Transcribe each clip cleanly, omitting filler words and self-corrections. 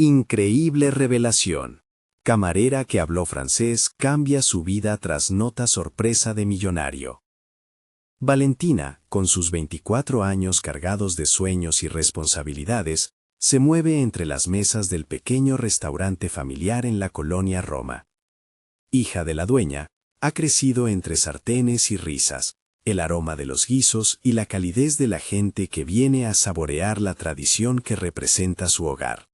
Increíble revelación. Camarera que habló francés cambia su vida tras nota sorpresa de millonario. Valentina, con sus 24 años cargados de sueños y responsabilidades, se mueve entre las mesas del pequeño restaurante familiar en la colonia Roma. Hija de la dueña, ha crecido entre sartenes y risas, el aroma de los guisos y la calidez de la gente que viene a saborear la tradición que representa su hogar.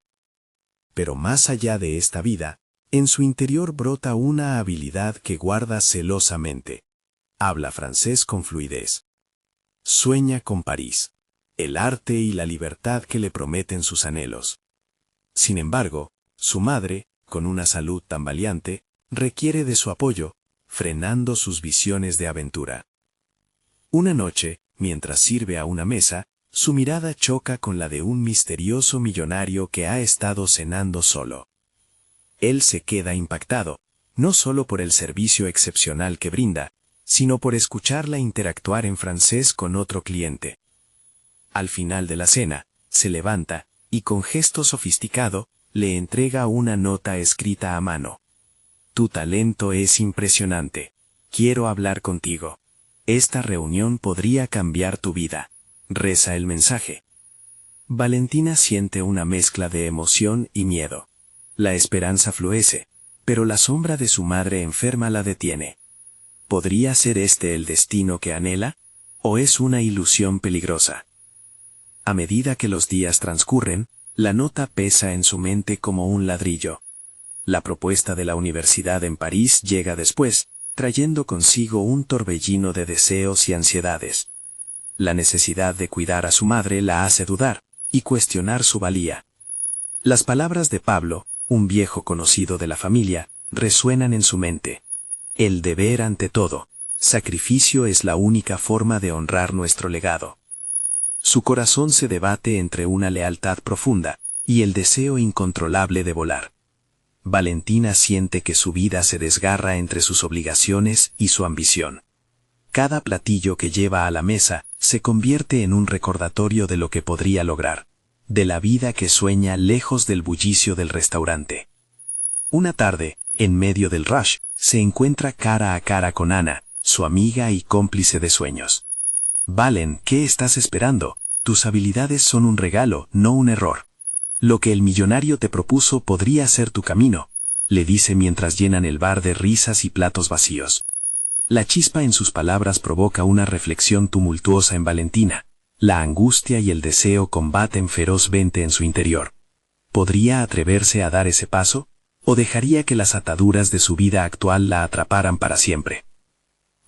Pero más allá de esta vida, en su interior brota una habilidad que guarda celosamente. Habla francés con fluidez. Sueña con París, el arte y la libertad que le prometen sus anhelos. Sin embargo, su madre, con una salud tambaleante, requiere de su apoyo, frenando sus visiones de aventura. Una noche, mientras sirve a una mesa, su mirada choca con la de un misterioso millonario que ha estado cenando solo. Él se queda impactado, no solo por el servicio excepcional que brinda, sino por escucharla interactuar en francés con otro cliente. Al final de la cena, se levanta, y con gesto sofisticado, le entrega una nota escrita a mano. Tu talento es impresionante. Quiero hablar contigo. Esta reunión podría cambiar tu vida. Reza el mensaje. Valentina siente una mezcla de emoción y miedo. La esperanza floece, pero la sombra de su madre enferma la detiene. ¿Podría ser este el destino que anhela? ¿O es una ilusión peligrosa? A medida que los días transcurren, la nota pesa en su mente como un ladrillo. La propuesta de la universidad en París llega después, trayendo consigo un torbellino de deseos y ansiedades. La necesidad de cuidar a su madre la hace dudar, y cuestionar su valía. Las palabras de Pablo, un viejo conocido de la familia, resuenan en su mente. El deber ante todo, sacrificio es la única forma de honrar nuestro legado. Su corazón se debate entre una lealtad profunda y el deseo incontrolable de volar. Valentina siente que su vida se desgarra entre sus obligaciones y su ambición. Cada platillo que lleva a la mesa se convierte en un recordatorio de lo que podría lograr, de la vida que sueña lejos del bullicio del restaurante. Una tarde, en medio del rush, se encuentra cara a cara con Ana, su amiga y cómplice de sueños. Valen, ¿qué estás esperando? Tus habilidades son un regalo, no un error. Lo que el millonario te propuso podría ser tu camino, le dice mientras llenan el bar de risas y platos vacíos. La chispa en sus palabras provoca una reflexión tumultuosa en Valentina. La angustia y el deseo combaten ferozmente en su interior. ¿Podría atreverse a dar ese paso? ¿O dejaría que las ataduras de su vida actual la atraparan para siempre?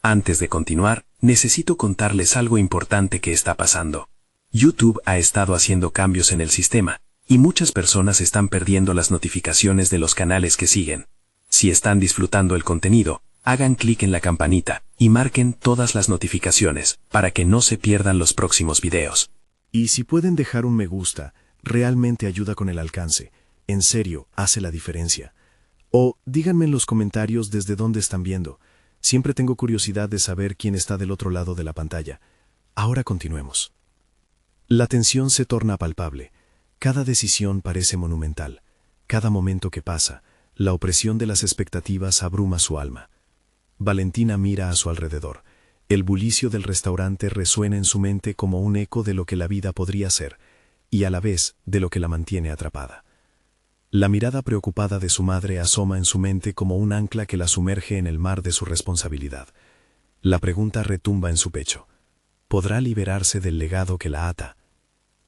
Antes de continuar, necesito contarles algo importante que está pasando. YouTube ha estado haciendo cambios en el sistema, y muchas personas están perdiendo las notificaciones de los canales que siguen. Si están disfrutando el contenido, hagan clic en la campanita, y marquen todas las notificaciones, para que no se pierdan los próximos videos. Y si pueden dejar un me gusta, realmente ayuda con el alcance. En serio, hace la diferencia. O díganme en los comentarios desde dónde están viendo. Siempre tengo curiosidad de saber quién está del otro lado de la pantalla. Ahora continuemos. La tensión se torna palpable. Cada decisión parece monumental. Cada momento que pasa, la opresión de las expectativas abruma su alma. Valentina mira a su alrededor. El bullicio del restaurante resuena en su mente como un eco de lo que la vida podría ser, y a la vez de lo que la mantiene atrapada. La mirada preocupada de su madre asoma en su mente como un ancla que la sumerge en el mar de su responsabilidad. La pregunta retumba en su pecho. ¿Podrá liberarse del legado que la ata?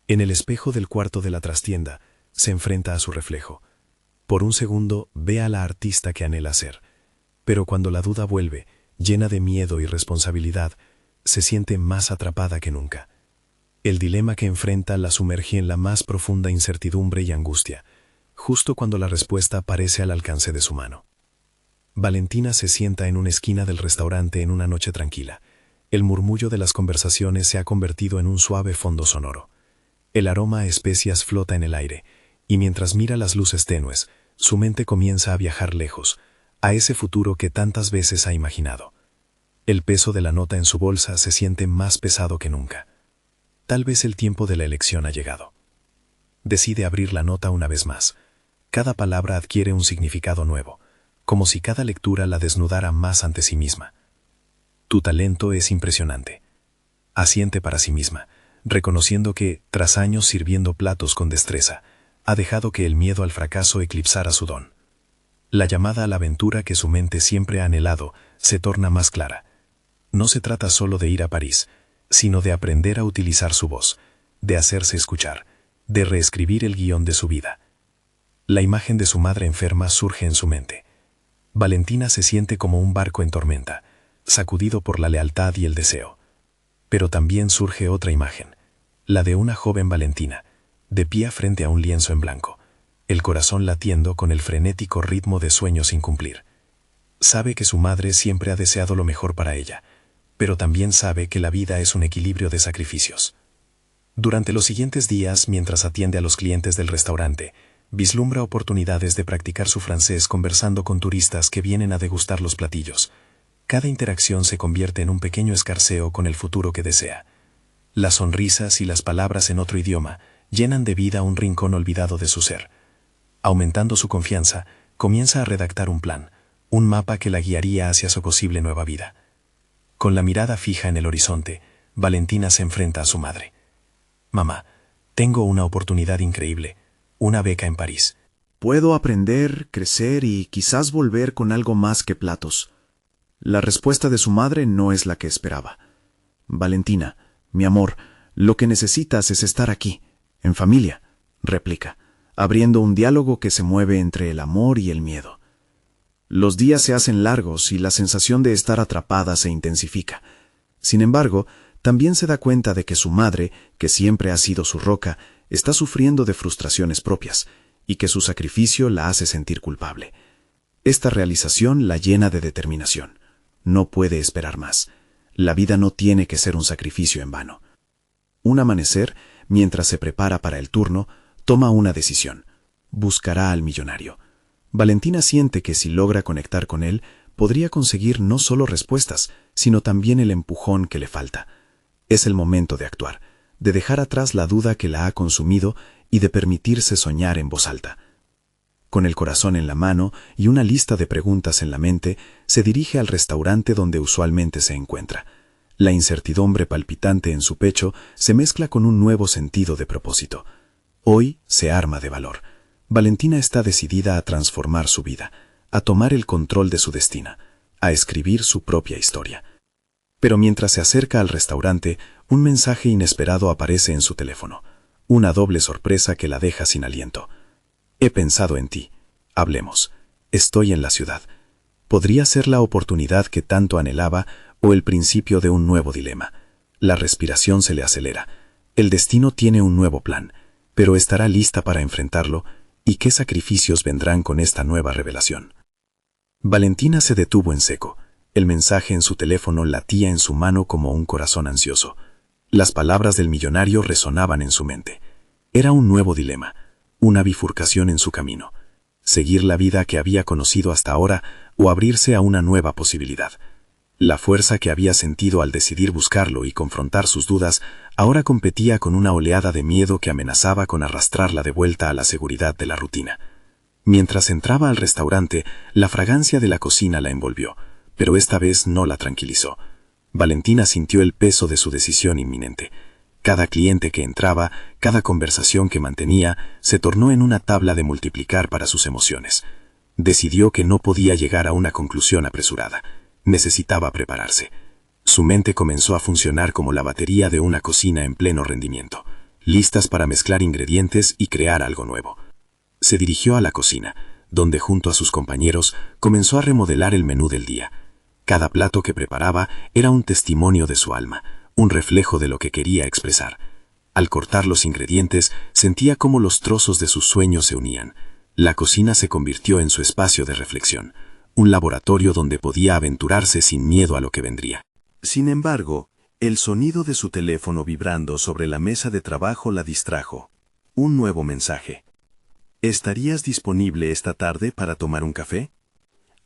En el espejo del cuarto de la trastienda, se enfrenta a su reflejo. Por un segundo ve a la artista que anhela ser. Pero cuando la duda vuelve, llena de miedo y responsabilidad, se siente más atrapada que nunca. El dilema que enfrenta la sumerge en la más profunda incertidumbre y angustia, justo cuando la respuesta parece al alcance de su mano. Valentina se sienta en una esquina del restaurante en una noche tranquila. El murmullo de las conversaciones se ha convertido en un suave fondo sonoro. El aroma a especias flota en el aire, y mientras mira las luces tenues, su mente comienza a viajar lejos, a ese futuro que tantas veces ha imaginado. El peso de la nota en su bolsa se siente más pesado que nunca. Tal vez el tiempo de la elección ha llegado. Decide abrir la nota una vez más. Cada palabra adquiere un significado nuevo, como si cada lectura la desnudara más ante sí misma. Tu talento es impresionante. Asiente para sí misma, reconociendo que, tras años sirviendo platos con destreza, ha dejado que el miedo al fracaso eclipsara su don. La llamada a la aventura que su mente siempre ha anhelado se torna más clara. No se trata solo de ir a París, sino de aprender a utilizar su voz, de hacerse escuchar, de reescribir el guión de su vida. La imagen de su madre enferma surge en su mente. Valentina se siente como un barco en tormenta, sacudido por la lealtad y el deseo. Pero también surge otra imagen, la de una joven Valentina, de pie frente a un lienzo en blanco, el corazón latiendo con el frenético ritmo de sueños sin cumplir. Sabe que su madre siempre ha deseado lo mejor para ella, pero también sabe que la vida es un equilibrio de sacrificios. Durante los siguientes días, mientras atiende a los clientes del restaurante, vislumbra oportunidades de practicar su francés conversando con turistas que vienen a degustar los platillos. Cada interacción se convierte en un pequeño escarceo con el futuro que desea. Las sonrisas y las palabras en otro idioma llenan de vida un rincón olvidado de su ser. Aumentando su confianza, comienza a redactar un plan, un mapa que la guiaría hacia su posible nueva vida. Con la mirada fija en el horizonte, Valentina se enfrenta a su madre. «Mamá, tengo una oportunidad increíble, una beca en París». Puedo aprender, crecer y quizás volver con algo más que platos. La respuesta de su madre no es la que esperaba. Valentina, mi amor, lo que necesitas es estar aquí, en familia, replica, abriendo un diálogo que se mueve entre el amor y el miedo. Los días se hacen largos y la sensación de estar atrapada se intensifica. Sin embargo, también se da cuenta de que su madre, que siempre ha sido su roca, está sufriendo de frustraciones propias, y que su sacrificio la hace sentir culpable. Esta realización la llena de determinación. No puede esperar más. La vida no tiene que ser un sacrificio en vano. Un amanecer, mientras se prepara para el turno, toma una decisión. Buscará al millonario. Valentina siente que si logra conectar con él, podría conseguir no solo respuestas, sino también el empujón que le falta. Es el momento de actuar, de dejar atrás la duda que la ha consumido y de permitirse soñar en voz alta. Con el corazón en la mano y una lista de preguntas en la mente, se dirige al restaurante donde usualmente se encuentra. La incertidumbre palpitante en su pecho se mezcla con un nuevo sentido de propósito. Hoy se arma de valor. Valentina está decidida a transformar su vida, a tomar el control de su destino, a escribir su propia historia. Pero mientras se acerca al restaurante, un mensaje inesperado aparece en su teléfono. Una doble sorpresa que la deja sin aliento. He pensado en ti. Hablemos. Estoy en la ciudad. Podría ser la oportunidad que tanto anhelaba o el principio de un nuevo dilema. La respiración se le acelera. El destino tiene un nuevo plan, pero ¿estará lista para enfrentarlo? ¿Y qué sacrificios vendrán con esta nueva revelación? Valentina se detuvo en seco. El mensaje en su teléfono latía en su mano como un corazón ansioso. Las palabras del millonario resonaban en su mente. Era un nuevo dilema, una bifurcación en su camino. Seguir la vida que había conocido hasta ahora o abrirse a una nueva posibilidad. La fuerza que había sentido al decidir buscarlo y confrontar sus dudas ahora competía con una oleada de miedo que amenazaba con arrastrarla de vuelta a la seguridad de la rutina. Mientras entraba al restaurante, la fragancia de la cocina la envolvió, pero esta vez no la tranquilizó. Valentina sintió el peso de su decisión inminente. Cada cliente que entraba, cada conversación que mantenía, se tornó en una tabla de multiplicar para sus emociones. Decidió que no podía llegar a una conclusión apresurada. Necesitaba prepararse. Su mente comenzó a funcionar como la batería de una cocina en pleno rendimiento, listas para mezclar ingredientes y crear algo nuevo. Se dirigió a la cocina, donde junto a sus compañeros comenzó a remodelar el menú del día. Cada plato que preparaba era un testimonio de su alma, un reflejo de lo que quería expresar. Al cortar los ingredientes, sentía cómo los trozos de sus sueños se unían. La cocina se convirtió en su espacio de reflexión, un laboratorio donde podía aventurarse sin miedo a lo que vendría. Sin embargo, el sonido de su teléfono vibrando sobre la mesa de trabajo la distrajo. Un nuevo mensaje. ¿Estarías disponible esta tarde para tomar un café?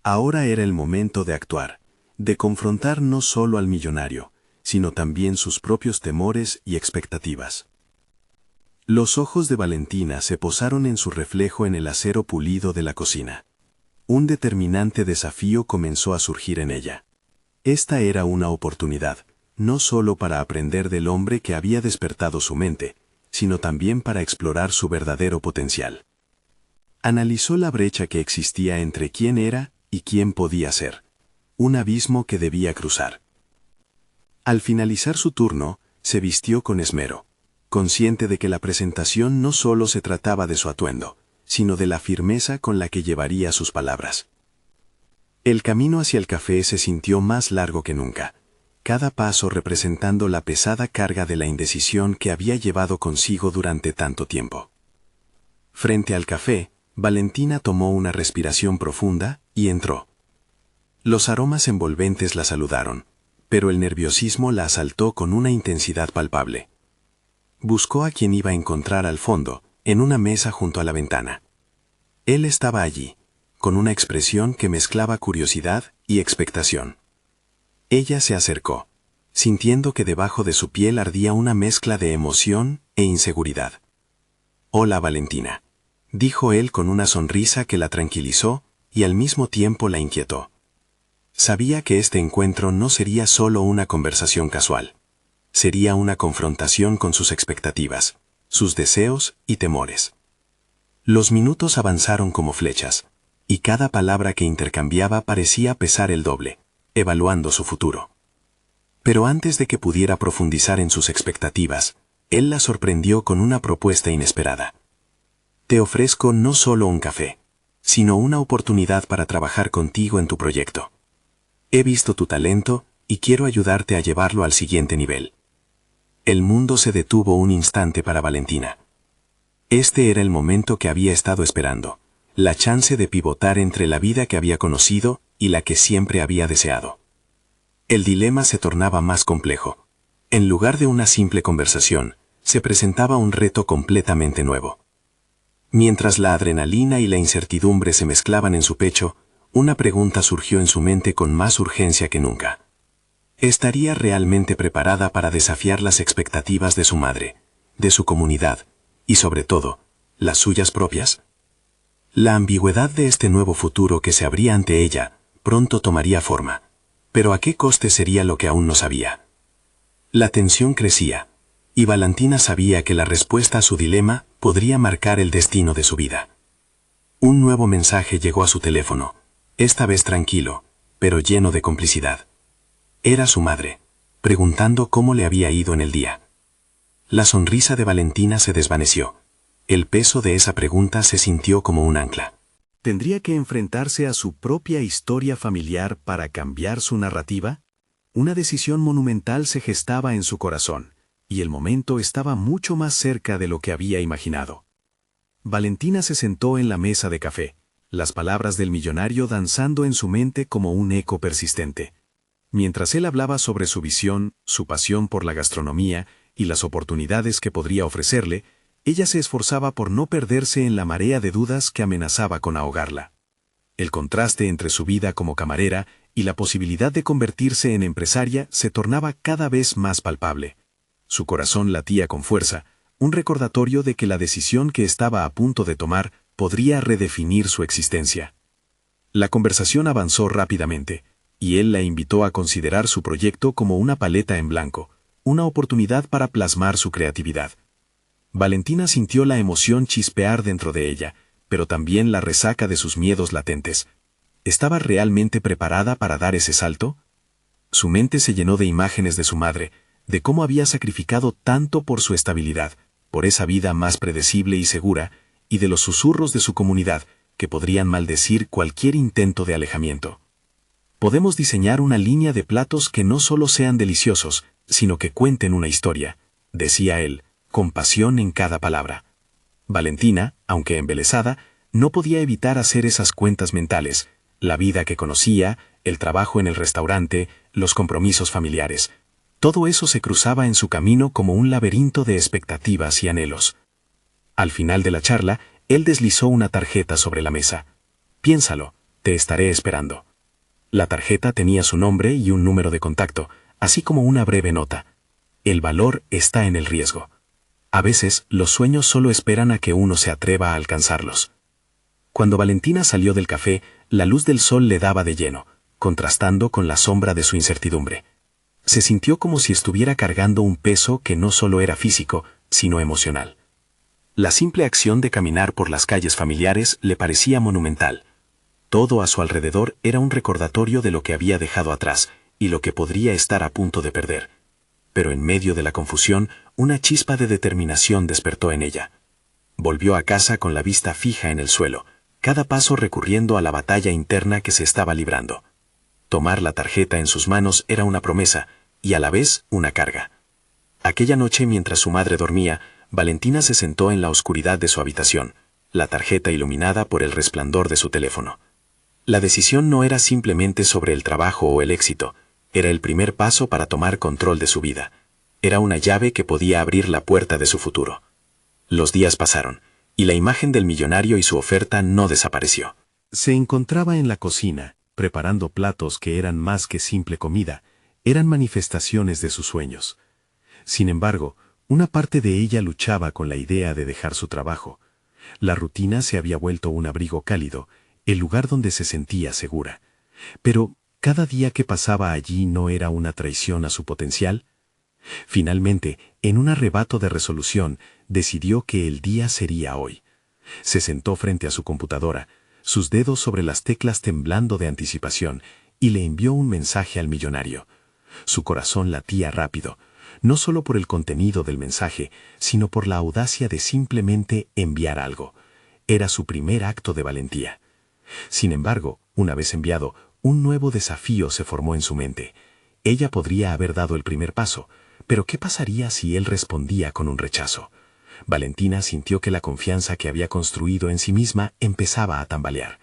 Ahora era el momento de actuar, de confrontar no solo al millonario, sino también sus propios temores y expectativas. Los ojos de Valentina se posaron en su reflejo en el acero pulido de la cocina. Un determinante desafío comenzó a surgir en ella. Esta era una oportunidad, no solo para aprender del hombre que había despertado su mente, sino también para explorar su verdadero potencial. Analizó la brecha que existía entre quién era y quién podía ser. Un abismo que debía cruzar. Al finalizar su turno, se vistió con esmero, consciente de que la presentación no solo se trataba de su atuendo, sino de la firmeza con la que llevaría sus palabras. El camino hacia el café se sintió más largo que nunca, cada paso representando la pesada carga de la indecisión que había llevado consigo durante tanto tiempo. Frente al café, Valentina tomó una respiración profunda y entró. Los aromas envolventes la saludaron, pero el nerviosismo la asaltó con una intensidad palpable. Buscó a quien iba a encontrar al fondo, en una mesa junto a la ventana. Él estaba allí, con una expresión que mezclaba curiosidad y expectación. Ella se acercó, sintiendo que debajo de su piel ardía una mezcla de emoción e inseguridad. «Hola, Valentina», dijo él con una sonrisa que la tranquilizó y al mismo tiempo la inquietó. Sabía que este encuentro no sería solo una conversación casual. Sería una confrontación con sus expectativas, sus deseos y temores. Los minutos avanzaron como flechas, y cada palabra que intercambiaba parecía pesar el doble, evaluando su futuro. Pero antes de que pudiera profundizar en sus expectativas, él la sorprendió con una propuesta inesperada. «Te ofrezco no solo un café, sino una oportunidad para trabajar contigo en tu proyecto. He visto tu talento y quiero ayudarte a llevarlo al siguiente nivel». El mundo se detuvo un instante para Valentina. Este era el momento que había estado esperando, la chance de pivotar entre la vida que había conocido y la que siempre había deseado. El dilema se tornaba más complejo. En lugar de una simple conversación, se presentaba un reto completamente nuevo. Mientras la adrenalina y la incertidumbre se mezclaban en su pecho, una pregunta surgió en su mente con más urgencia que nunca. ¿Estaría realmente preparada para desafiar las expectativas de su madre, de su comunidad, y sobre todo, las suyas propias? La ambigüedad de este nuevo futuro que se abría ante ella, pronto tomaría forma, pero ¿a qué coste sería lo que aún no sabía? La tensión crecía, y Valentina sabía que la respuesta a su dilema podría marcar el destino de su vida. Un nuevo mensaje llegó a su teléfono, esta vez tranquilo, pero lleno de complicidad. Era su madre, preguntando cómo le había ido en el día. La sonrisa de Valentina se desvaneció. El peso de esa pregunta se sintió como un ancla. ¿Tendría que enfrentarse a su propia historia familiar para cambiar su narrativa? Una decisión monumental se gestaba en su corazón, y el momento estaba mucho más cerca de lo que había imaginado. Valentina se sentó en la mesa de café, las palabras del millonario danzando en su mente como un eco persistente. Mientras él hablaba sobre su visión, su pasión por la gastronomía y las oportunidades que podría ofrecerle, ella se esforzaba por no perderse en la marea de dudas que amenazaba con ahogarla. El contraste entre su vida como camarera y la posibilidad de convertirse en empresaria se tornaba cada vez más palpable. Su corazón latía con fuerza, un recordatorio de que la decisión que estaba a punto de tomar podría redefinir su existencia. La conversación avanzó rápidamente, y él la invitó a considerar su proyecto como una paleta en blanco, una oportunidad para plasmar su creatividad. Valentina sintió la emoción chispear dentro de ella, pero también la resaca de sus miedos latentes. ¿Estaba realmente preparada para dar ese salto? Su mente se llenó de imágenes de su madre, de cómo había sacrificado tanto por su estabilidad, por esa vida más predecible y segura, y de los susurros de su comunidad, que podrían maldecir cualquier intento de alejamiento. Podemos diseñar una línea de platos que no solo sean deliciosos, sino que cuenten una historia, decía él, con pasión en cada palabra. Valentina, aunque embelesada, no podía evitar hacer esas cuentas mentales, la vida que conocía, el trabajo en el restaurante, los compromisos familiares. Todo eso se cruzaba en su camino como un laberinto de expectativas y anhelos. Al final de la charla, él deslizó una tarjeta sobre la mesa. «Piénsalo, te estaré esperando». La tarjeta tenía su nombre y un número de contacto, así como una breve nota. «El valor está en el riesgo». A veces, los sueños solo esperan a que uno se atreva a alcanzarlos. Cuando Valentina salió del café, la luz del sol le daba de lleno, contrastando con la sombra de su incertidumbre. Se sintió como si estuviera cargando un peso que no solo era físico, sino emocional. La simple acción de caminar por las calles familiares le parecía monumental. Todo a su alrededor era un recordatorio de lo que había dejado atrás y lo que podría estar a punto de perder. Pero en medio de la confusión, una chispa de determinación despertó en ella. Volvió a casa con la vista fija en el suelo, cada paso recurriendo a la batalla interna que se estaba librando. Tomar la tarjeta en sus manos era una promesa y a la vez una carga. Aquella noche, mientras su madre dormía, Valentina se sentó en la oscuridad de su habitación, la tarjeta iluminada por el resplandor de su teléfono. La decisión no era simplemente sobre el trabajo o el éxito, era el primer paso para tomar control de su vida. Era una llave que podía abrir la puerta de su futuro. Los días pasaron, y la imagen del millonario y su oferta no desapareció. Se encontraba en la cocina, preparando platos que eran más que simple comida, eran manifestaciones de sus sueños. Sin embargo, una parte de ella luchaba con la idea de dejar su trabajo. La rutina se había vuelto un abrigo cálido, el lugar donde se sentía segura. Pero, ¿cada día que pasaba allí no era una traición a su potencial? Finalmente, en un arrebato de resolución, decidió que el día sería hoy. Se sentó frente a su computadora, sus dedos sobre las teclas temblando de anticipación, y le envió un mensaje al millonario. Su corazón latía rápido, no solo por el contenido del mensaje, sino por la audacia de simplemente enviar algo. Era su primer acto de valentía. Sin embargo, una vez enviado, un nuevo desafío se formó en su mente. Ella podría haber dado el primer paso, pero ¿qué pasaría si él respondía con un rechazo? Valentina sintió que la confianza que había construido en sí misma empezaba a tambalear.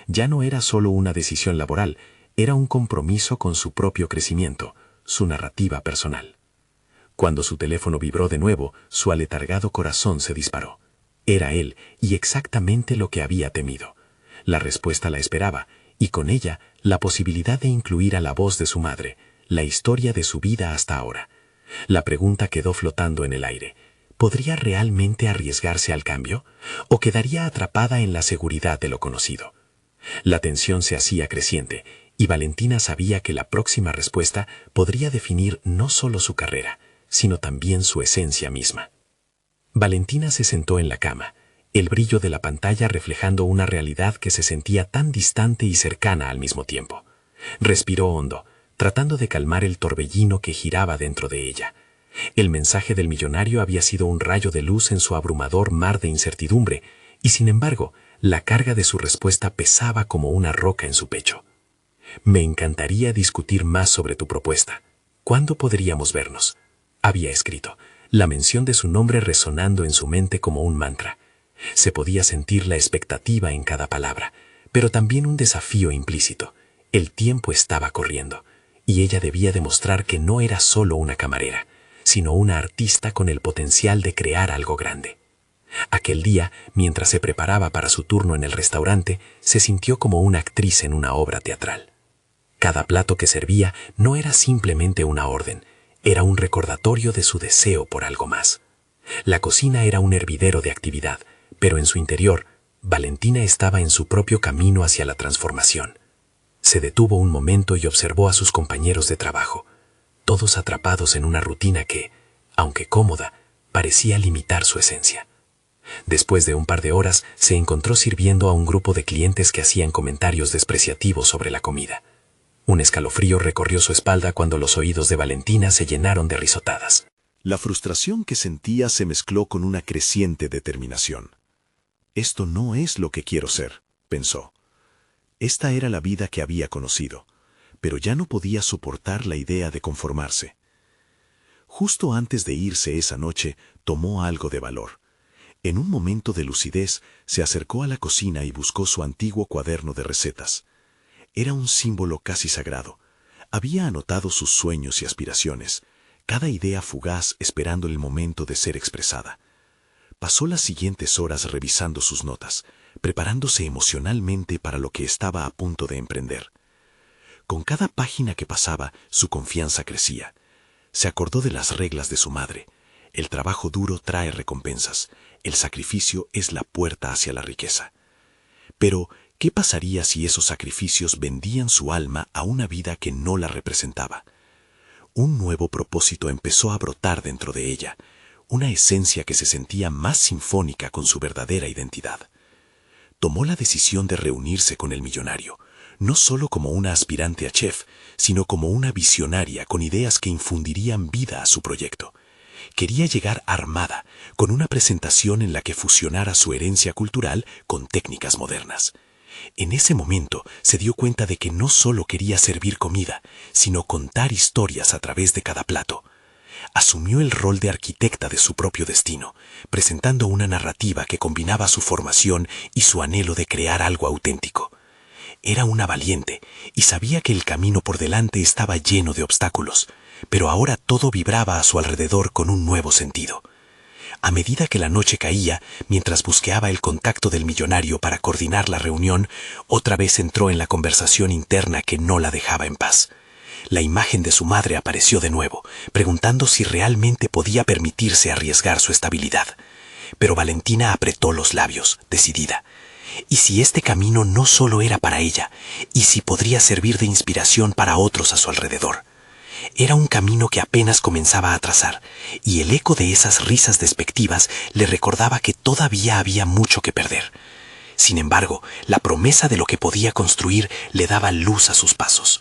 Ya no era solo una decisión laboral, era un compromiso con su propio crecimiento, su narrativa personal. Cuando su teléfono vibró de nuevo, su aletargado corazón se disparó. Era él, y exactamente lo que había temido. La respuesta la esperaba, y con ella la posibilidad de incluir a la voz de su madre, la historia de su vida hasta ahora. La pregunta quedó flotando en el aire. ¿Podría realmente arriesgarse al cambio? ¿O quedaría atrapada en la seguridad de lo conocido? La tensión se hacía creciente, y Valentina sabía que la próxima respuesta podría definir no solo su carrera, sino también su esencia misma. Valentina se sentó en la cama, el brillo de la pantalla reflejando una realidad que se sentía tan distante y cercana al mismo tiempo. Respiró hondo, tratando de calmar el torbellino que giraba dentro de ella. El mensaje del millonario había sido un rayo de luz en su abrumador mar de incertidumbre, y sin embargo, la carga de su respuesta pesaba como una roca en su pecho. Me encantaría discutir más sobre tu propuesta. ¿Cuándo podríamos vernos? Había escrito, la mención de su nombre resonando en su mente como un mantra. Se podía sentir la expectativa en cada palabra, pero también un desafío implícito. El tiempo estaba corriendo, y ella debía demostrar que no era solo una camarera, sino una artista con el potencial de crear algo grande. Aquel día, mientras se preparaba para su turno en el restaurante, se sintió como una actriz en una obra teatral. Cada plato que servía no era simplemente una orden, era un recordatorio de su deseo por algo más. La cocina era un hervidero de actividad, pero en su interior, Valentina estaba en su propio camino hacia la transformación. Se detuvo un momento y observó a sus compañeros de trabajo, todos atrapados en una rutina que, aunque cómoda, parecía limitar su esencia. Después de un par de horas, se encontró sirviendo a un grupo de clientes que hacían comentarios despreciativos sobre la comida. Un escalofrío recorrió su espalda cuando los oídos de Valentina se llenaron de risotadas. La frustración que sentía se mezcló con una creciente determinación. Esto no es lo que quiero ser, pensó. Esta era la vida que había conocido, pero ya no podía soportar la idea de conformarse. Justo antes de irse esa noche, tomó algo de valor. En un momento de lucidez, se acercó a la cocina y buscó su antiguo cuaderno de recetas. Era un símbolo casi sagrado. Había anotado sus sueños y aspiraciones, cada idea fugaz esperando el momento de ser expresada. Pasó las siguientes horas revisando sus notas, preparándose emocionalmente para lo que estaba a punto de emprender. Con cada página que pasaba, su confianza crecía. Se acordó de las reglas de su madre. El trabajo duro trae recompensas. El sacrificio es la puerta hacia la riqueza. Pero, ¿qué pasaría si esos sacrificios vendían su alma a una vida que no la representaba? Un nuevo propósito empezó a brotar dentro de ella, una esencia que se sentía más sinfónica con su verdadera identidad. Tomó la decisión de reunirse con el millonario, no solo como una aspirante a chef, sino como una visionaria con ideas que infundirían vida a su proyecto. Quería llegar armada, con una presentación en la que fusionara su herencia cultural con técnicas modernas. En ese momento se dio cuenta de que no solo quería servir comida, sino contar historias a través de cada plato. Asumió el rol de arquitecta de su propio destino, presentando una narrativa que combinaba su formación y su anhelo de crear algo auténtico. Era una valiente y sabía que el camino por delante estaba lleno de obstáculos, pero ahora todo vibraba a su alrededor con un nuevo sentido. A medida que la noche caía, mientras buscaba el contacto del millonario para coordinar la reunión, otra vez entró en la conversación interna que no la dejaba en paz. La imagen de su madre apareció de nuevo, preguntando si realmente podía permitirse arriesgar su estabilidad. Pero Valentina apretó los labios, decidida. ¿Y si este camino no solo era para ella? ¿Y si podría servir de inspiración para otros a su alrededor? Era un camino que apenas comenzaba a trazar, y el eco de esas risas despectivas le recordaba que todavía había mucho que perder. Sin embargo, la promesa de lo que podía construir le daba luz a sus pasos.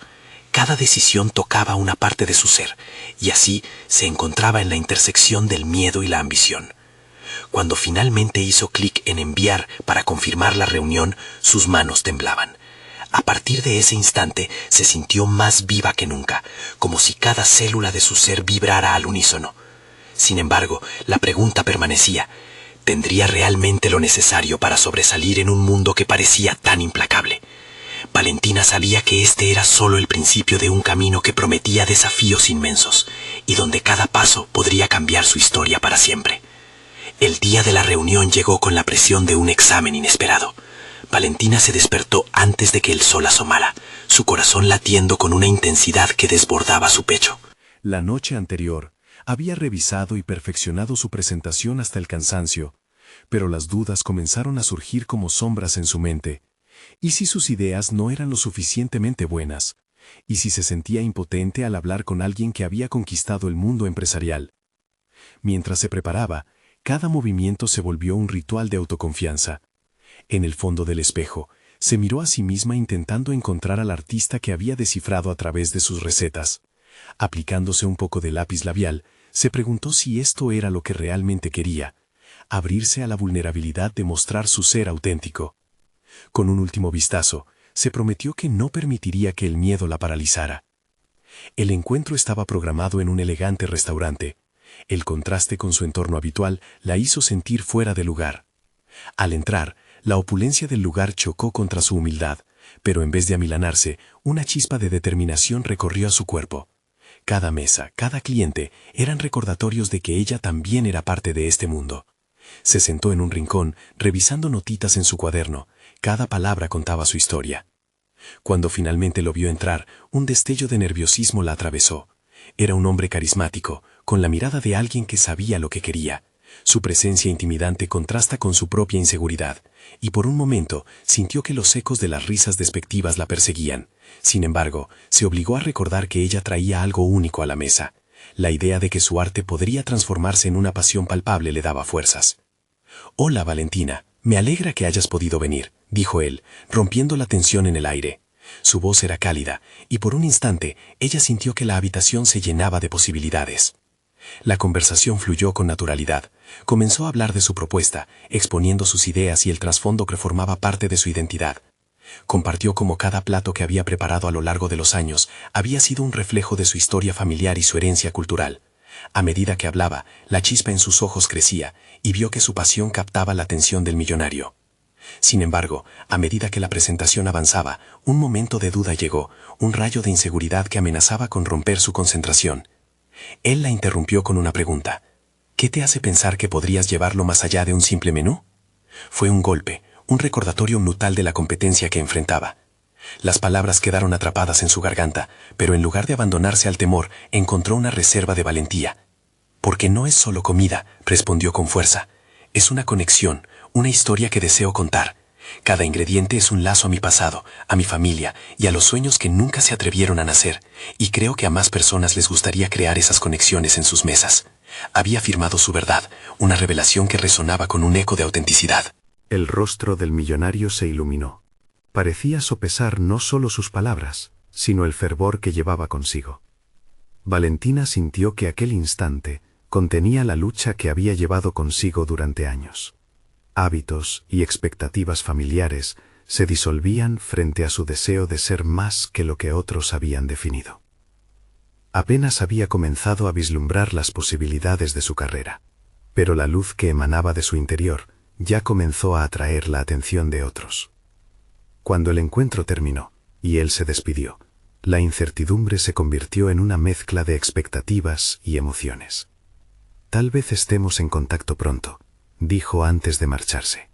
Cada decisión tocaba una parte de su ser, y así se encontraba en la intersección del miedo y la ambición. Cuando finalmente hizo clic en enviar para confirmar la reunión, sus manos temblaban. A partir de ese instante se sintió más viva que nunca, como si cada célula de su ser vibrara al unísono. Sin embargo, la pregunta permanecía: ¿tendría realmente lo necesario para sobresalir en un mundo que parecía tan implacable? Valentina sabía que este era solo el principio de un camino que prometía desafíos inmensos, y donde cada paso podría cambiar su historia para siempre. El día de la reunión llegó con la presión de un examen inesperado. Valentina se despertó antes de que el sol asomara, su corazón latiendo con una intensidad que desbordaba su pecho. La noche anterior había revisado y perfeccionado su presentación hasta el cansancio, pero las dudas comenzaron a surgir como sombras en su mente. ¿Y si sus ideas no eran lo suficientemente buenas? ¿Y si se sentía impotente al hablar con alguien que había conquistado el mundo empresarial? Mientras se preparaba, cada movimiento se volvió un ritual de autoconfianza. En el fondo del espejo, se miró a sí misma intentando encontrar al artista que había descifrado a través de sus recetas. Aplicándose un poco de lápiz labial, se preguntó si esto era lo que realmente quería: abrirse a la vulnerabilidad de mostrar su ser auténtico. Con un último vistazo, se prometió que no permitiría que el miedo la paralizara. El encuentro estaba programado en un elegante restaurante. El contraste con su entorno habitual la hizo sentir fuera de lugar. Al entrar, la opulencia del lugar chocó contra su humildad, pero en vez de amilanarse, una chispa de determinación recorrió a su cuerpo. Cada mesa, cada cliente, eran recordatorios de que ella también era parte de este mundo. Se sentó en un rincón, revisando notitas en su cuaderno. Cada palabra contaba su historia. Cuando finalmente lo vio entrar, un destello de nerviosismo la atravesó. Era un hombre carismático, con la mirada de alguien que sabía lo que quería. Su presencia intimidante contrasta con su propia inseguridad, y por un momento sintió que los ecos de las risas despectivas la perseguían. Sin embargo, se obligó a recordar que ella traía algo único a la mesa. La idea de que su arte podría transformarse en una pasión palpable le daba fuerzas. «Hola, Valentina, me alegra que hayas podido venir», dijo él, rompiendo la tensión en el aire. Su voz era cálida, y por un instante ella sintió que la habitación se llenaba de posibilidades. La conversación fluyó con naturalidad. Comenzó a hablar de su propuesta, exponiendo sus ideas y el trasfondo que formaba parte de su identidad. Compartió cómo cada plato que había preparado a lo largo de los años había sido un reflejo de su historia familiar y su herencia cultural. A medida que hablaba, la chispa en sus ojos crecía, y vio que su pasión captaba la atención del millonario. Sin embargo, a medida que la presentación avanzaba, un momento de duda llegó, un rayo de inseguridad que amenazaba con romper su concentración. Él la interrumpió con una pregunta. «¿Qué te hace pensar que podrías llevarlo más allá de un simple menú?» Fue un golpe, un recordatorio brutal de la competencia que enfrentaba. Las palabras quedaron atrapadas en su garganta, pero en lugar de abandonarse al temor, encontró una reserva de valentía. Porque no es solo comida, respondió con fuerza. Es una conexión, una historia que deseo contar. Cada ingrediente es un lazo a mi pasado, a mi familia y a los sueños que nunca se atrevieron a nacer, y creo que a más personas les gustaría crear esas conexiones en sus mesas. Había afirmado su verdad, una revelación que resonaba con un eco de autenticidad. El rostro del millonario se iluminó. Parecía sopesar no solo sus palabras, sino el fervor que llevaba consigo. Valentina sintió que aquel instante contenía la lucha que había llevado consigo durante años. Hábitos y expectativas familiares se disolvían frente a su deseo de ser más que lo que otros habían definido. Apenas había comenzado a vislumbrar las posibilidades de su carrera, pero la luz que emanaba de su interior ya comenzó a atraer la atención de otros. Cuando el encuentro terminó y él se despidió, la incertidumbre se convirtió en una mezcla de expectativas y emociones. Tal vez estemos en contacto pronto, dijo antes de marcharse.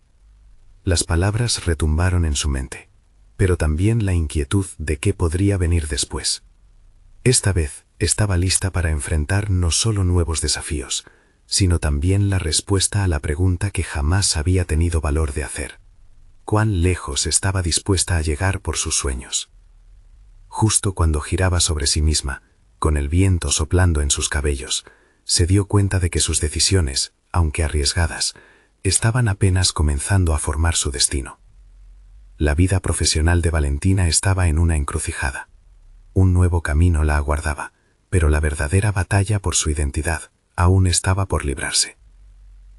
Las palabras retumbaron en su mente, pero también la inquietud de qué podría venir después. Esta vez estaba lista para enfrentar no solo nuevos desafíos, sino también la respuesta a la pregunta que jamás había tenido valor de hacer. ¿Cuán lejos estaba dispuesta a llegar por sus sueños? Justo cuando giraba sobre sí misma, con el viento soplando en sus cabellos, se dio cuenta de que sus decisiones, aunque arriesgadas, estaban apenas comenzando a formar su destino. La vida profesional de Valentina estaba en una encrucijada. Un nuevo camino la aguardaba, pero la verdadera batalla por su identidad aún estaba por librarse.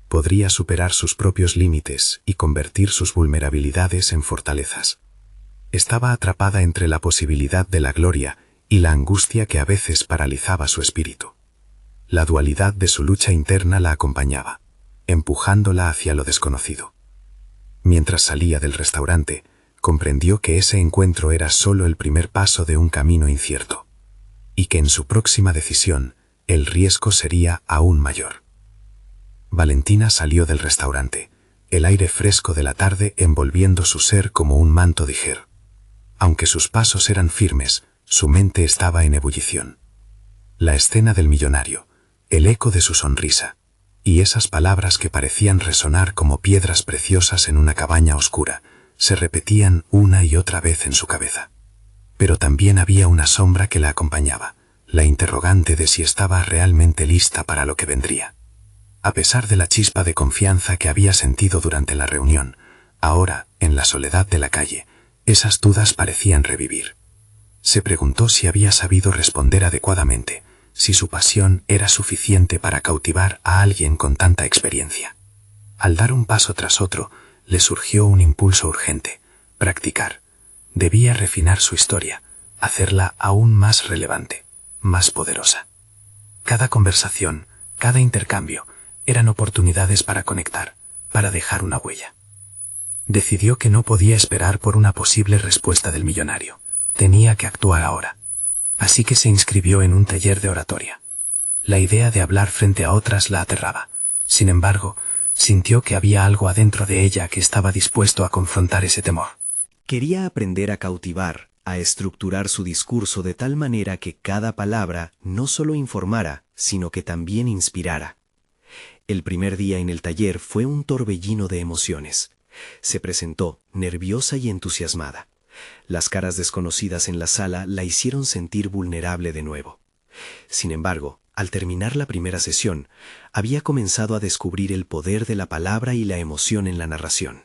Podría superar sus propios límites y convertir sus vulnerabilidades en fortalezas. Estaba atrapada entre la posibilidad de la gloria y la angustia que a veces paralizaba su espíritu. La dualidad de su lucha interna la acompañaba, empujándola hacia lo desconocido. Mientras salía del restaurante, comprendió que ese encuentro era solo el primer paso de un camino incierto, y que en su próxima decisión el riesgo sería aún mayor. Valentina salió del restaurante, el aire fresco de la tarde envolviendo su ser como un manto de Ger. Aunque sus pasos eran firmes, su mente estaba en ebullición. La escena del millonario, el eco de su sonrisa, y esas palabras que parecían resonar como piedras preciosas en una cabaña oscura, se repetían una y otra vez en su cabeza. Pero también había una sombra que la acompañaba, la interrogante de si estaba realmente lista para lo que vendría. A pesar de la chispa de confianza que había sentido durante la reunión, ahora, en la soledad de la calle, esas dudas parecían revivir. Se preguntó si había sabido responder adecuadamente, si su pasión era suficiente para cautivar a alguien con tanta experiencia. Al dar un paso tras otro, le surgió un impulso urgente: practicar. Debía refinar su historia, hacerla aún más relevante, más poderosa. Cada conversación, cada intercambio, eran oportunidades para conectar, para dejar una huella. Decidió que no podía esperar por una posible respuesta del millonario. Tenía que actuar ahora. Así que se inscribió en un taller de oratoria. La idea de hablar frente a otras la aterraba. Sin embargo, sintió que había algo adentro de ella que estaba dispuesto a confrontar ese temor. Quería aprender a cautivar, a estructurar su discurso de tal manera que cada palabra no solo informara, sino que también inspirara. El primer día en el taller fue un torbellino de emociones. Se presentó, nerviosa y entusiasmada. Las caras desconocidas en la sala la hicieron sentir vulnerable de nuevo. Sin embargo, al terminar la primera sesión, había comenzado a descubrir el poder de la palabra y la emoción en la narración.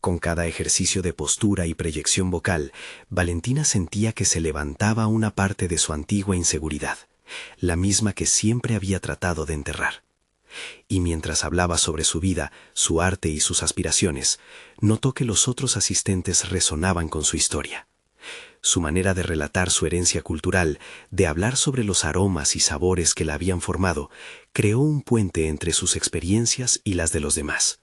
Con cada ejercicio de postura y proyección vocal, Valentina sentía que se levantaba una parte de su antigua inseguridad, la misma que siempre había tratado de enterrar. Y mientras hablaba sobre su vida, su arte y sus aspiraciones, notó que los otros asistentes resonaban con su historia. Su manera de relatar su herencia cultural, de hablar sobre los aromas y sabores que la habían formado, creó un puente entre sus experiencias y las de los demás.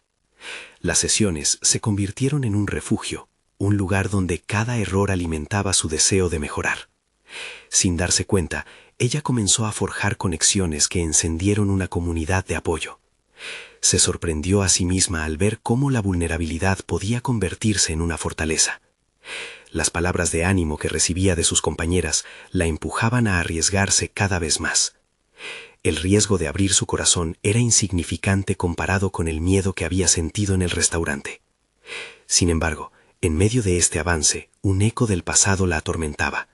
Las sesiones se convirtieron en un refugio, un lugar donde cada error alimentaba su deseo de mejorar. Sin darse cuenta, ella comenzó a forjar conexiones que encendieron una comunidad de apoyo. Se sorprendió a sí misma al ver cómo la vulnerabilidad podía convertirse en una fortaleza. Las palabras de ánimo que recibía de sus compañeras la empujaban a arriesgarse cada vez más. El riesgo de abrir su corazón era insignificante comparado con el miedo que había sentido en el restaurante. Sin embargo, en medio de este avance, un eco del pasado la atormentaba.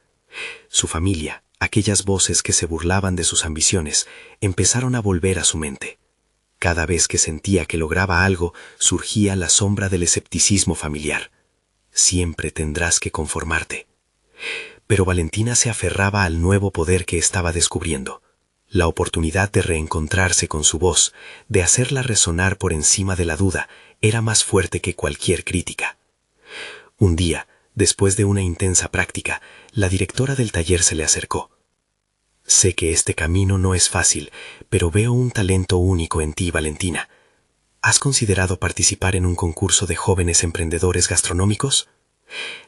Su familia, aquellas voces que se burlaban de sus ambiciones, empezaron a volver a su mente. Cada vez que sentía que lograba algo, surgía la sombra del escepticismo familiar. Siempre tendrás que conformarte. Pero Valentina se aferraba al nuevo poder que estaba descubriendo. La oportunidad de reencontrarse con su voz, de hacerla resonar por encima de la duda, era más fuerte que cualquier crítica. Un día, después de una intensa práctica, la directora del taller se le acercó. «Sé que este camino no es fácil, pero veo un talento único en ti, Valentina. ¿Has considerado participar en un concurso de jóvenes emprendedores gastronómicos?»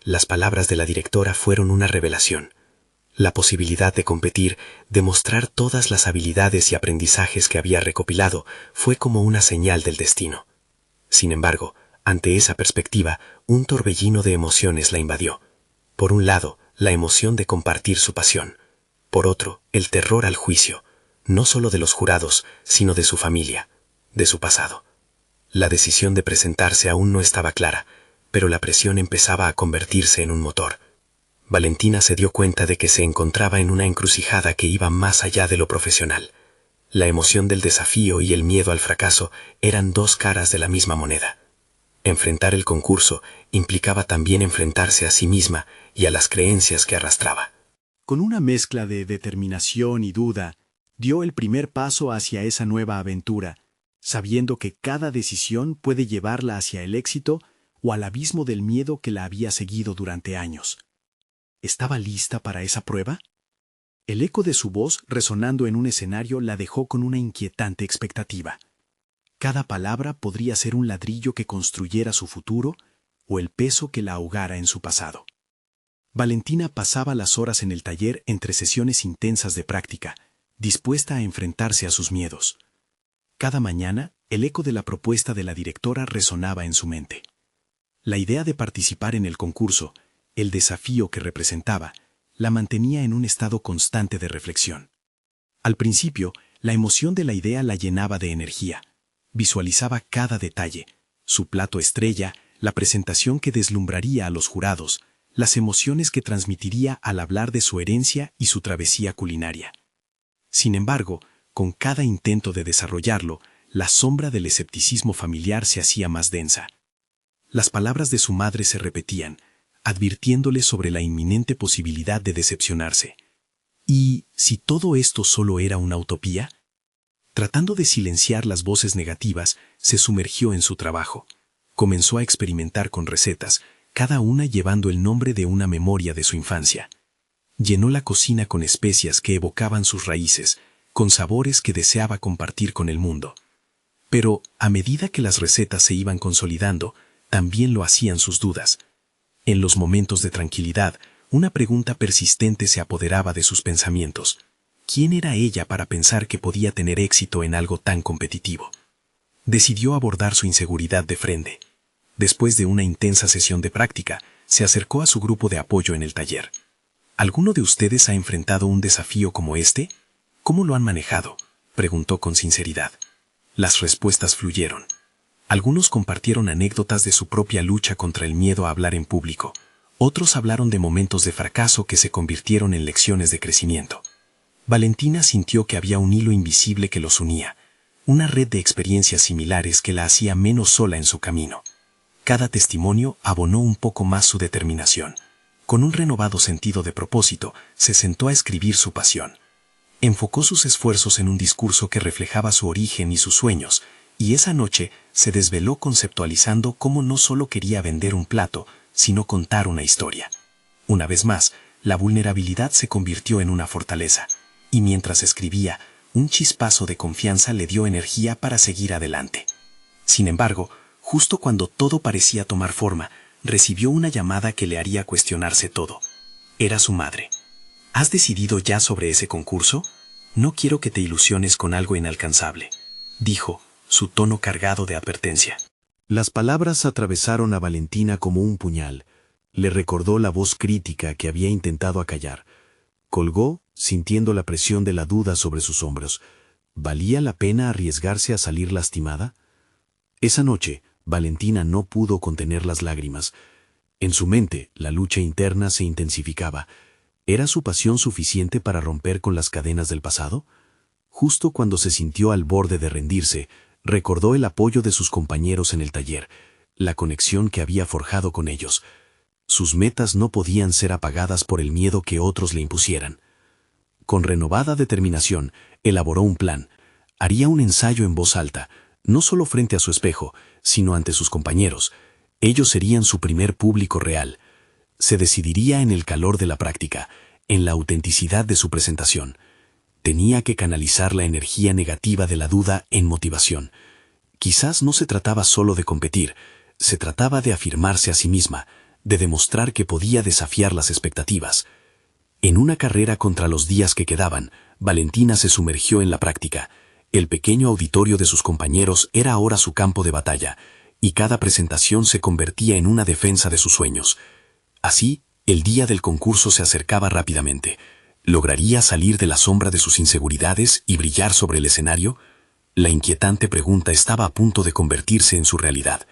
Las palabras de la directora fueron una revelación. La posibilidad de competir, de mostrar todas las habilidades y aprendizajes que había recopilado, fue como una señal del destino. Sin embargo, ante esa perspectiva, un torbellino de emociones la invadió. Por un lado, la emoción de compartir su pasión. Por otro, el terror al juicio, no solo de los jurados, sino de su familia, de su pasado. La decisión de presentarse aún no estaba clara, pero la presión empezaba a convertirse en un motor. Valentina se dio cuenta de que se encontraba en una encrucijada que iba más allá de lo profesional. La emoción del desafío y el miedo al fracaso eran dos caras de la misma moneda. Enfrentar el concurso implicaba también enfrentarse a sí misma y a las creencias que arrastraba. Con una mezcla de determinación y duda, dio el primer paso hacia esa nueva aventura, sabiendo que cada decisión puede llevarla hacia el éxito o al abismo del miedo que la había seguido durante años. ¿Estaba lista para esa prueba? El eco de su voz resonando en un escenario la dejó con una inquietante expectativa. Cada palabra podría ser un ladrillo que construyera su futuro o el peso que la ahogara en su pasado. Valentina pasaba las horas en el taller entre sesiones intensas de práctica, dispuesta a enfrentarse a sus miedos. Cada mañana, el eco de la propuesta de la directora resonaba en su mente. La idea de participar en el concurso, el desafío que representaba, la mantenía en un estado constante de reflexión. Al principio, la emoción de la idea la llenaba de energía. Visualizaba cada detalle, su plato estrella, la presentación que deslumbraría a los jurados, las emociones que transmitiría al hablar de su herencia y su travesía culinaria. Sin embargo, con cada intento de desarrollarlo, la sombra del escepticismo familiar se hacía más densa. Las palabras de su madre se repetían, advirtiéndole sobre la inminente posibilidad de decepcionarse. ¿Y si todo esto solo era una utopía? Tratando de silenciar las voces negativas, se sumergió en su trabajo. Comenzó a experimentar con recetas, cada una llevando el nombre de una memoria de su infancia. Llenó la cocina con especias que evocaban sus raíces, con sabores que deseaba compartir con el mundo. Pero, a medida que las recetas se iban consolidando, también lo hacían sus dudas. En los momentos de tranquilidad, una pregunta persistente se apoderaba de sus pensamientos. ¿Quién era ella para pensar que podía tener éxito en algo tan competitivo? Decidió abordar su inseguridad de frente. Después de una intensa sesión de práctica, se acercó a su grupo de apoyo en el taller. ¿Alguno de ustedes ha enfrentado un desafío como este? ¿Cómo lo han manejado?, preguntó con sinceridad. Las respuestas fluyeron. Algunos compartieron anécdotas de su propia lucha contra el miedo a hablar en público. Otros hablaron de momentos de fracaso que se convirtieron en lecciones de crecimiento. Valentina sintió que había un hilo invisible que los unía, una red de experiencias similares que la hacía menos sola en su camino. Cada testimonio abonó un poco más su determinación. Con un renovado sentido de propósito, se sentó a escribir su pasión. Enfocó sus esfuerzos en un discurso que reflejaba su origen y sus sueños, y esa noche se desveló conceptualizando cómo no solo quería vender un plato, sino contar una historia. Una vez más, la vulnerabilidad se convirtió en una fortaleza, y mientras escribía, un chispazo de confianza le dio energía para seguir adelante. Sin embargo, justo cuando todo parecía tomar forma, recibió una llamada que le haría cuestionarse todo. Era su madre. ¿Has decidido ya sobre ese concurso? No quiero que te ilusiones con algo inalcanzable, dijo, su tono cargado de advertencia. Las palabras atravesaron a Valentina como un puñal. Le recordó la voz crítica que había intentado acallar. Colgó, sintiendo la presión de la duda sobre sus hombros. ¿Valía la pena arriesgarse a salir lastimada? Esa noche, Valentina no pudo contener las lágrimas. En su mente, la lucha interna se intensificaba. ¿Era su pasión suficiente para romper con las cadenas del pasado? Justo cuando se sintió al borde de rendirse, recordó el apoyo de sus compañeros en el taller, la conexión que había forjado con ellos. Sus metas no podían ser apagadas por el miedo que otros le impusieran. Con renovada determinación, elaboró un plan. Haría un ensayo en voz alta, no solo frente a su espejo, sino ante sus compañeros. Ellos serían su primer público real. Se decidiría en el calor de la práctica, en la autenticidad de su presentación. Tenía que canalizar la energía negativa de la duda en motivación. Quizás no se trataba solo de competir, se trataba de afirmarse a sí misma, de demostrar que podía desafiar las expectativas. En una carrera contra los días que quedaban, Valentina se sumergió en la práctica. El pequeño auditorio de sus compañeros era ahora su campo de batalla, y cada presentación se convertía en una defensa de sus sueños. Así, el día del concurso se acercaba rápidamente. ¿Lograría salir de la sombra de sus inseguridades y brillar sobre el escenario? La inquietante pregunta estaba a punto de convertirse en su realidad.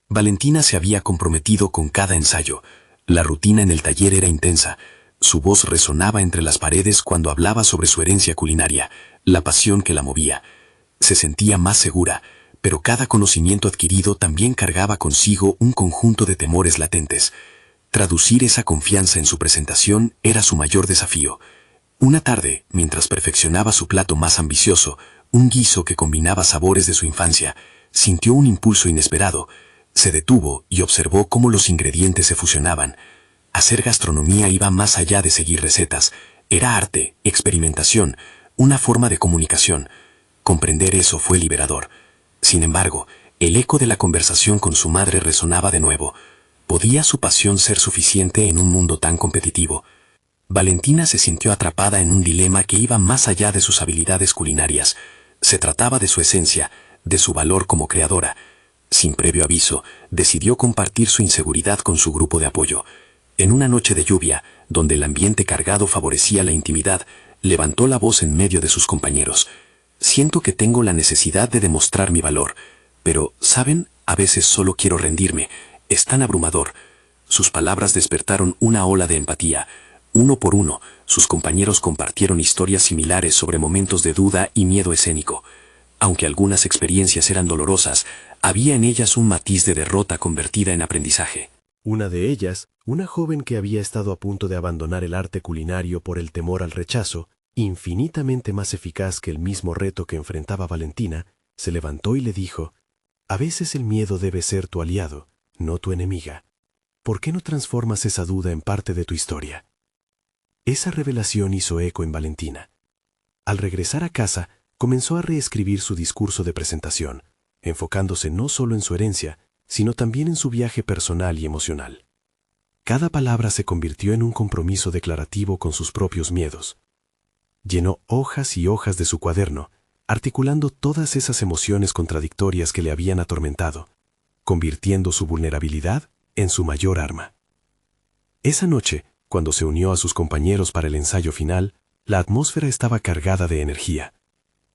Valentina se había comprometido con cada ensayo. La rutina en el taller era intensa. Su voz resonaba entre las paredes cuando hablaba sobre su herencia culinaria, la pasión que la movía. Se sentía más segura, pero cada conocimiento adquirido también cargaba consigo un conjunto de temores latentes. Traducir esa confianza en su presentación era su mayor desafío. Una tarde, mientras perfeccionaba su plato más ambicioso, un guiso que combinaba sabores de su infancia, sintió un impulso inesperado. Se detuvo y observó cómo los ingredientes se fusionaban. Hacer gastronomía iba más allá de seguir recetas. Era arte, experimentación, una forma de comunicación. Comprender eso fue liberador. Sin embargo, el eco de la conversación con su madre resonaba de nuevo. ¿Podía su pasión ser suficiente en un mundo tan competitivo? Valentina se sintió atrapada en un dilema que iba más allá de sus habilidades culinarias. Se trataba de su esencia, de su valor como creadora. Sin previo aviso, decidió compartir su inseguridad con su grupo de apoyo. En una noche de lluvia, donde el ambiente cargado favorecía la intimidad, levantó la voz en medio de sus compañeros. Siento que tengo la necesidad de demostrar mi valor, pero, ¿saben? A veces solo quiero rendirme. Es tan abrumador. Sus palabras despertaron una ola de empatía. Uno por uno, sus compañeros compartieron historias similares sobre momentos de duda y miedo escénico. Aunque algunas experiencias eran dolorosas, había en ellas un matiz de derrota convertida en aprendizaje. Una de ellas, una joven que había estado a punto de abandonar el arte culinario por el temor al rechazo, infinitamente más eficaz que el mismo reto que enfrentaba Valentina, se levantó y le dijo: «A veces el miedo debe ser tu aliado, no tu enemiga. ¿Por qué no transformas esa duda en parte de tu historia?». Esa revelación hizo eco en Valentina. Al regresar a casa, comenzó a reescribir su discurso de presentación, enfocándose no solo en su herencia, sino también en su viaje personal y emocional. Cada palabra se convirtió en un compromiso declarativo con sus propios miedos. Llenó hojas y hojas de su cuaderno, articulando todas esas emociones contradictorias que le habían atormentado, convirtiendo su vulnerabilidad en su mayor arma. Esa noche, cuando se unió a sus compañeros para el ensayo final, la atmósfera estaba cargada de energía.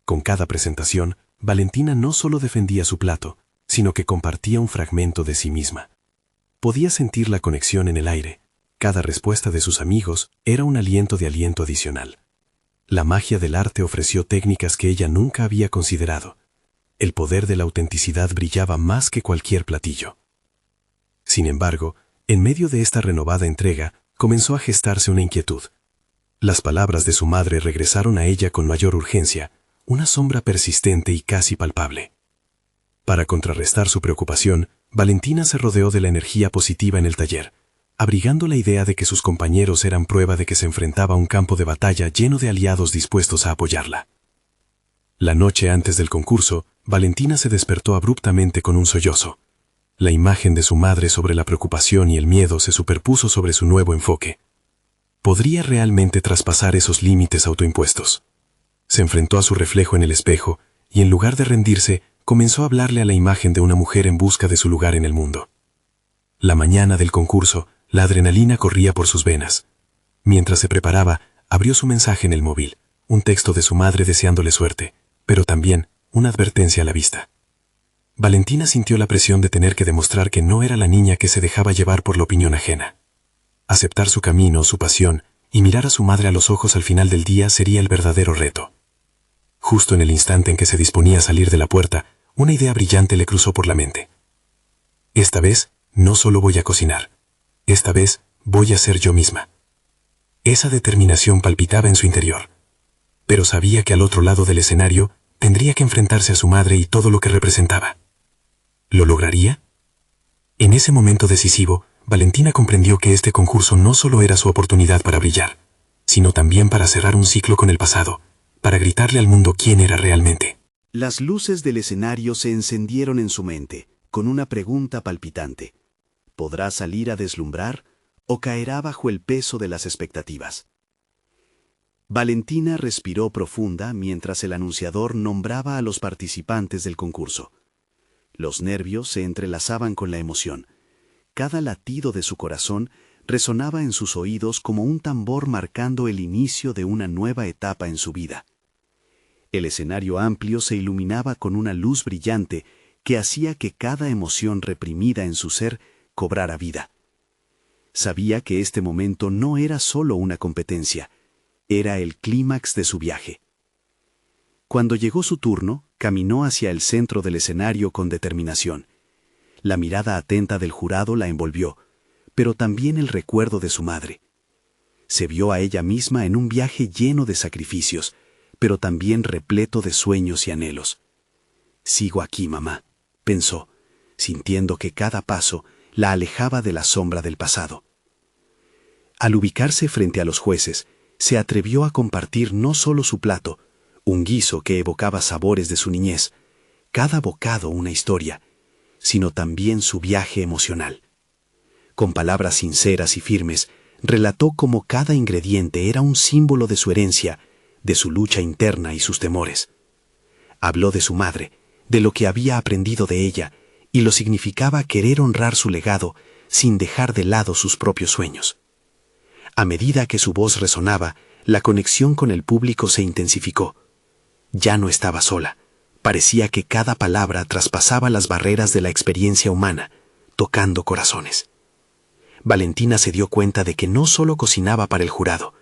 Con cada presentación, Valentina no solo defendía su plato, sino que compartía un fragmento de sí misma. Podía sentir la conexión en el aire. Cada respuesta de sus amigos era un aliento adicional. La magia del arte ofreció técnicas que ella nunca había considerado. El poder de la autenticidad brillaba más que cualquier platillo. Sin embargo, en medio de esta renovada entrega, comenzó a gestarse una inquietud. Las palabras de su madre regresaron a ella con mayor urgencia, una sombra persistente y casi palpable. Para contrarrestar su preocupación, Valentina se rodeó de la energía positiva en el taller, abrigando la idea de que sus compañeros eran prueba de que se enfrentaba a un campo de batalla lleno de aliados dispuestos a apoyarla. La noche antes del concurso, Valentina se despertó abruptamente con un sollozo. La imagen de su madre sobre la preocupación y el miedo se superpuso sobre su nuevo enfoque. ¿Podría realmente traspasar esos límites autoimpuestos? Se enfrentó a su reflejo en el espejo y, en lugar de rendirse, comenzó a hablarle a la imagen de una mujer en busca de su lugar en el mundo. La mañana del concurso, la adrenalina corría por sus venas. Mientras se preparaba, abrió su mensaje en el móvil, un texto de su madre deseándole suerte. pero también una advertencia a la vista. Valentina sintió la presión de tener que demostrar que no era la niña que se dejaba llevar por la opinión ajena. Aceptar su camino, su pasión, y mirar a su madre a los ojos al final del día sería el verdadero reto. Justo en el instante en que se disponía a salir de la puerta, una idea brillante le cruzó por la mente. Esta vez, no solo voy a cocinar. Esta vez, voy a ser yo misma. Esa determinación palpitaba en su interior. Pero sabía que al otro lado del escenario tendría que enfrentarse a su madre y todo lo que representaba. ¿Lo lograría? En ese momento decisivo, Valentina comprendió que este concurso no solo era su oportunidad para brillar, sino también para cerrar un ciclo con el pasado, para gritarle al mundo quién era realmente. Las luces del escenario se encendieron en su mente, con una pregunta palpitante. ¿Podrá salir a deslumbrar o caerá bajo el peso de las expectativas? Valentina respiró profunda mientras el anunciador nombraba a los participantes del concurso. Los nervios se entrelazaban con la emoción. Cada latido de su corazón resonaba en sus oídos como un tambor marcando el inicio de una nueva etapa en su vida. El escenario amplio se iluminaba con una luz brillante que hacía que cada emoción reprimida en su ser cobrara vida. Sabía que este momento no era solo una competencia, era el clímax de su viaje. Cuando llegó su turno, caminó hacia el centro del escenario con determinación. La mirada atenta del jurado la envolvió, pero también el recuerdo de su madre. Se vio a ella misma en un viaje lleno de sacrificios, pero también repleto de sueños y anhelos. «Sigo aquí, mamá», pensó, sintiendo que cada paso la alejaba de la sombra del pasado. Al ubicarse frente a los jueces, se atrevió a compartir no solo su plato, un guiso que evocaba sabores de su niñez, cada bocado una historia, sino también su viaje emocional. Con palabras sinceras y firmes, relató cómo cada ingrediente era un símbolo de su herencia, de su lucha interna y sus temores. Habló de su madre, de lo que había aprendido de ella, y lo significaba querer honrar su legado sin dejar de lado sus propios sueños. A medida que su voz resonaba, la conexión con el público se intensificó. Ya no estaba sola. Parecía que cada palabra traspasaba las barreras de la experiencia humana, tocando corazones. Valentina se dio cuenta de que no solo cocinaba para el jurado,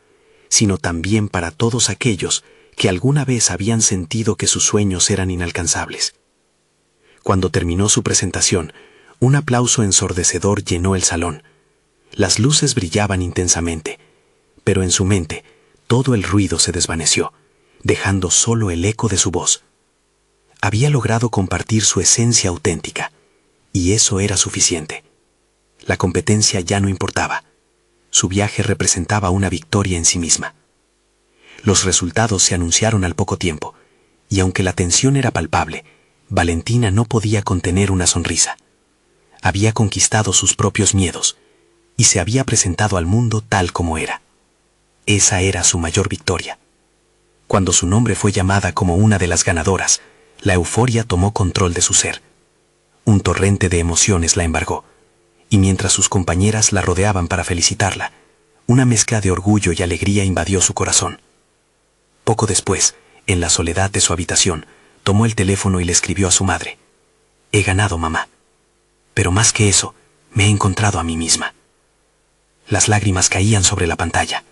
sino también para todos aquellos que alguna vez habían sentido que sus sueños eran inalcanzables. Cuando terminó su presentación, un aplauso ensordecedor llenó el salón. Las luces brillaban intensamente, pero en su mente todo el ruido se desvaneció, dejando solo el eco de su voz. Había logrado compartir su esencia auténtica, y eso era suficiente. La competencia ya no importaba. Su viaje representaba una victoria en sí misma. Los resultados se anunciaron al poco tiempo, y aunque la tensión era palpable, Valentina no podía contener una sonrisa. Había conquistado sus propios miedos, y se había presentado al mundo tal como era. Esa era su mayor victoria. Cuando su nombre fue llamada como una de las ganadoras, la euforia tomó control de su ser. Un torrente de emociones la embargó, y mientras sus compañeras la rodeaban para felicitarla, una mezcla de orgullo y alegría invadió su corazón. Poco después, en la soledad de su habitación, tomó el teléfono y le escribió a su madre: «He ganado, mamá. Pero más que eso, me he encontrado a mí misma». Las lágrimas caían sobre la pantalla,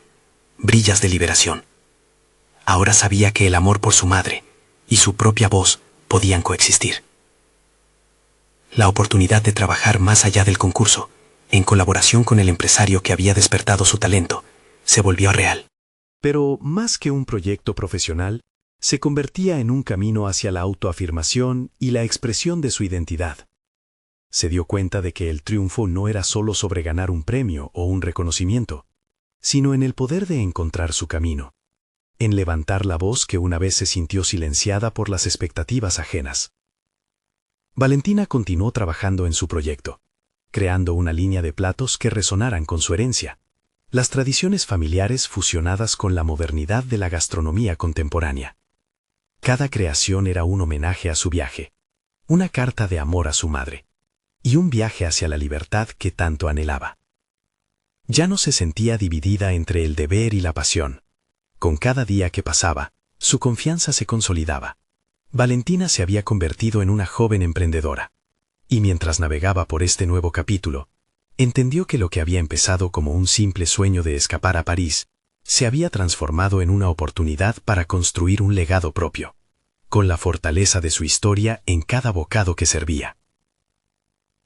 brillas de liberación. Ahora sabía que el amor por su madre y su propia voz podían coexistir. La oportunidad de trabajar más allá del concurso, en colaboración con el empresario que había despertado su talento, se volvió real. Pero más que un proyecto profesional, se convertía en un camino hacia la autoafirmación y la expresión de su identidad. Se dio cuenta de que el triunfo no era solo sobre ganar un premio o un reconocimiento, sino en el poder de encontrar su camino, en levantar la voz que una vez se sintió silenciada por las expectativas ajenas. Valentina continuó trabajando en su proyecto, creando una línea de platos que resonaran con su herencia, las tradiciones familiares fusionadas con la modernidad de la gastronomía contemporánea. Cada creación era un homenaje a su viaje, una carta de amor a su madre, y un viaje hacia la libertad que tanto anhelaba. Ya no se sentía dividida entre el deber y la pasión. Con cada día que pasaba, su confianza se consolidaba, Valentina se había convertido en una joven emprendedora. Y mientras navegaba por este nuevo capítulo, entendió que lo que había empezado como un simple sueño de escapar a París, se había transformado en una oportunidad para construir un legado propio, con la fortaleza de su historia en cada bocado que servía.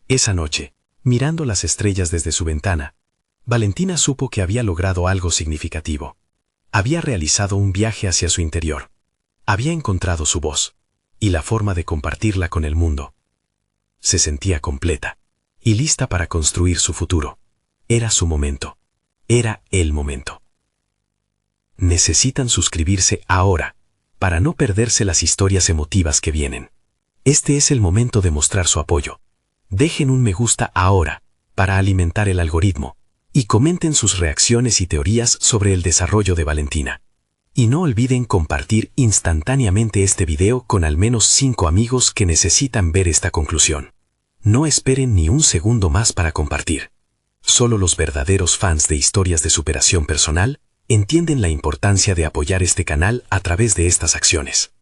Esa noche, mirando las estrellas desde su ventana, Valentina supo que había logrado algo significativo. Había realizado un viaje hacia su interior. Había encontrado su voz, y la forma de compartirla con el mundo. Se sentía completa, y lista para construir su futuro. Era su momento. Era el momento. Necesitan suscribirse ahora, para no perderse las historias emotivas que vienen. Este es el momento de mostrar su apoyo. Dejen un me gusta ahora, para alimentar el algoritmo, y comenten sus reacciones y teorías sobre el desarrollo de Valentina. Y no olviden compartir instantáneamente este video con al menos 5 amigos que necesitan ver esta conclusión. No esperen ni un segundo más para compartir. Solo los verdaderos fans de historias de superación personal entienden la importancia de apoyar este canal a través de estas acciones.